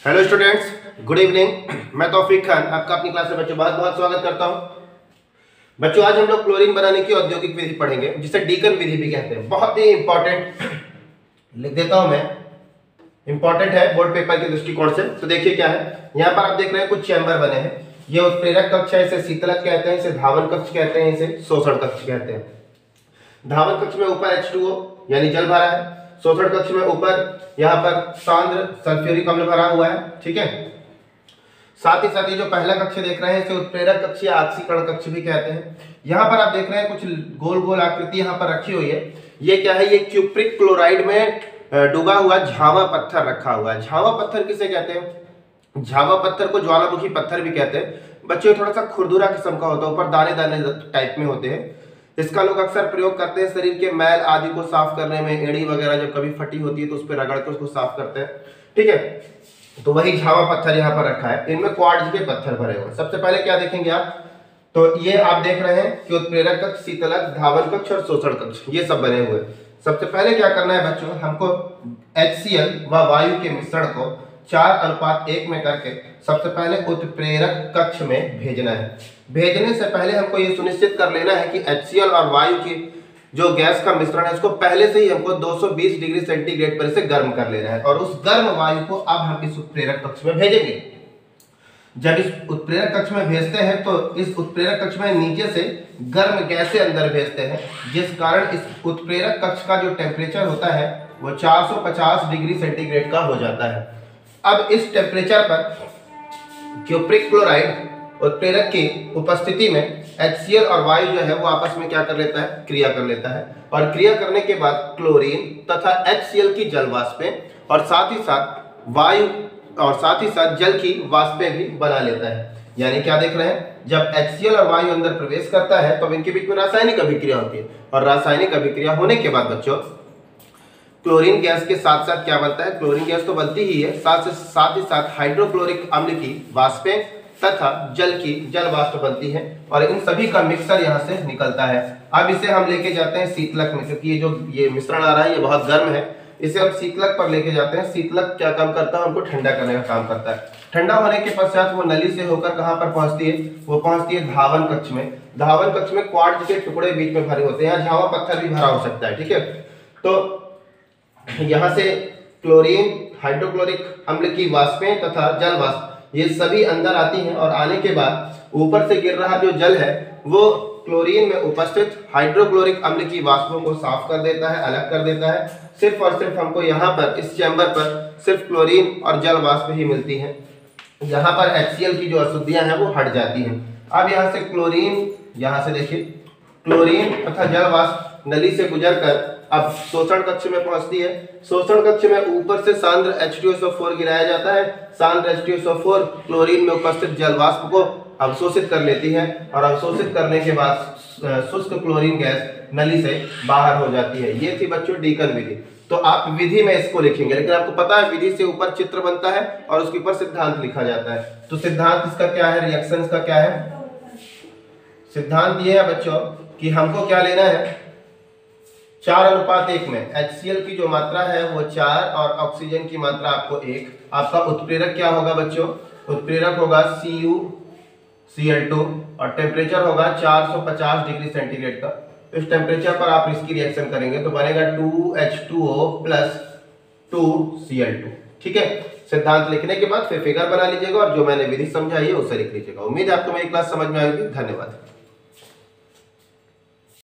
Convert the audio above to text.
Hello students, good evening. मैं तौफीक खान आपका अपनी क्लास में बच्चों बहुत बहुत स्वागत करता हूं। बच्चों आज हम लोग क्लोरीन बनाने की औद्योगिक विधि पढ़ेंगे, जिसे डीकन विधि भी कहते हैं। बहुत ही इंपॉर्टेंट लिख देता हूं मैं, इंपॉर्टेंट है बोर्ड पेपर के दृष्टिकोण से। तो देखिए क्या है, यहाँ पर आप देख रहे हैं कुछ चैम्बर बने हैं। ये उत्प्रेरक कक्ष है, इसे शीतलक कहते हैं, इसे धावन कक्ष कहते हैं, इसे शोषण कक्ष कहते हैं। धावन कक्ष में ऊपर H2O यानी जल भरा है, शोषण कक्ष में ऊपर यहाँ पर सांद्र सल्फ्यूरिक अम्ल भरा हुआ है। ठीक है, साथ ही साथ ये जो पहला कक्ष देख रहे हैं इसे उत्प्रेरक कक्ष या ऑक्सीकरण कक्ष भी कहते हैं। यहाँ पर आप देख रहे हैं कुछ गोल गोल आकृति यहाँ पर रखी हुई है। ये क्या है, ये क्यूप्रिक क्लोराइड में डूबा हुआ झावा पत्थर रखा हुआ है। झावा पत्थर किसे कहते हैं? झावा पत्थर को ज्वालामुखी पत्थर भी कहते हैं। बच्चों थोड़ा सा खुरदुरा किस्म का होता है, ऊपर दाने दाने टाइप में होते हैं। इसका लोग अक्सर प्रयोग करते हैं शरीर के मैल आदि को साफ करने में। एड़ी वगैरह जब कभी फटी होती है तो उस पर रगड़ के उसको साफ करते हैं। ठीक है, तो वही झावा पत्थर यहाँ पर रखा है। इनमें क्वार्ट्ज के पत्थर भरे हुए। सबसे पहले क्या देखेंगे आप, तो ये आप देख रहे हैं कि उत्प्रेरक कक्ष, शीतलक, धावन कक्ष और शोषण कक्ष ये सब बने हुए। सबसे पहले क्या करना है बच्चों, हमको HCl व वायु के मिश्रण को 4:1 में करके सबसे पहले उत्प्रेरक कक्ष में भेजना है। भेजने से पहले हमको ये सुनिश्चित कर लेना है कि HCl और वायु की जो गैस का मिश्रण है इसको पहले से ही हमको 220 डिग्री सेंटीग्रेड पर इसे गर्म कर लेना है। और उस गर्म वायु को अब हम इस उत्प्रेरक कक्ष में भेजेंगे। जब इस उत्प्रेरक कक्ष में भेजते हैं तो इस उत्प्रेरक कक्ष में नीचे से गर्म गैसें अंदर भेजते हैं, जिस कारण इस उत्प्रेरक कक्ष का जो टेम्परेचर होता है वो 450 डिग्री सेंटीग्रेड का हो जाता है। अब इस टेम्परेचर पर क्यूप्रिक क्लोराइड उत्प्रेरक की उपस्थिति में HCl और वायु जो है वो आपस में क्या कर लेता है, क्रिया कर लेता है। और क्रिया करने के बाद क्लोरीन तथा HCl की जल वाष्पें और साथ ही साथ वायु और साथ ही साथ जल की वाष्पें भी बना लेता है। यानी क्या देख रहे हैं, जब HCl और वायु अंदर प्रवेश करता है तो इनके बीच में रासायनिक अभिक्रिया होती है। और रासायनिक अभिक्रिया होने के बाद बच्चों क्लोरीन गैस के साथ साथ क्या बनता है, क्लोरीन गैस तो बनती ही है, साथ ही साथ हाइड्रोक्लोरिक अम्ल की वाष्पें तथा जल की जल वाष्प बनती है। और इन सभी का मिक्सर यहाँ से निकलता है। अब इसे हम लेके जाते हैं शीतलक में, क्योंकि ये जो ये मिश्रण आ रहा है ये बहुत गर्म है। इसे हम शीतलक पर लेके जाते हैं। शीतलक क्या काम करता है, हमको ठंडा करने का काम करता है। ठंडा होने के पश्चात वो नली से होकर कहाँ पर पहुंचती है, वो पहुंचती है धावन कक्ष में। धावन कक्ष में क्वार्ट्ज के टुकड़े बीच में भरे होते हैं, यहाँ झावा पत्थर भी भरा हो सकता है। ठीक है, तो यहाँ से क्लोरीन, हाइड्रोक्लोरिक अम्ल की वाष्पें तथा जल वाष्प ये सभी अंदर आती हैं। और आने के बाद ऊपर से गिर रहा जो जल है वो क्लोरीन में उपस्थित हाइड्रोक्लोरिक अम्ल की वाष्पों को साफ कर देता है, अलग कर देता है। सिर्फ और सिर्फ हमको यहाँ पर इस चैम्बर पर सिर्फ क्लोरीन और जल वाष्प ही मिलती हैं। यहाँ पर HCl की जो अशुद्धियां हैं वो हट जाती हैं। अब यहाँ से क्लोरीन, यहाँ से देखिए क्लोरीन तथा जल वाष्प नली से गुजरकर अब शोषण कक्ष में पहुंचती है। शोषण कक्ष में ऊपर से सांद्र H2SO4 गिराया जाता है। सांद्र H2SO4 क्लोरीन में उपस्थित जल वाष्प को अवशोषित कर लेती है। और अवशोषित करने के बाद शुष्क क्लोरीन गैस नली से बाहर हो जाती है। ये थी बच्चों डीकन विधि। तो आप विधि में इसको लिखेंगे, लेकिन आपको पता है विधि से ऊपर चित्र बनता है और उसके ऊपर सिद्धांत लिखा जाता है। तो सिद्धांत इसका क्या है, रिएक्शन इसका क्या है? सिद्धांत ये है बच्चों कि हमको क्या लेना है, 4:1 में HCl की जो मात्रा है वो 4 और ऑक्सीजन की मात्रा आपको 1। आपका उत्प्रेरक क्या होगा बच्चों, उत्प्रेरक होगा CuCl2 और टेम्परेचर होगा 450 डिग्री सेंटीग्रेड का। इस टेम्परेचर पर आप इसकी रिएक्शन करेंगे तो बनेगा 2H2O + 2Cl2। ठीक है, सिद्धांत लिखने के बाद फिर फिगर बना लीजिएगा और जो मैंने विधि समझाई है उसे लिख लीजिएगा। उम्मीद है आपको मेरी क्लास समझ में आएगी। धन्यवाद।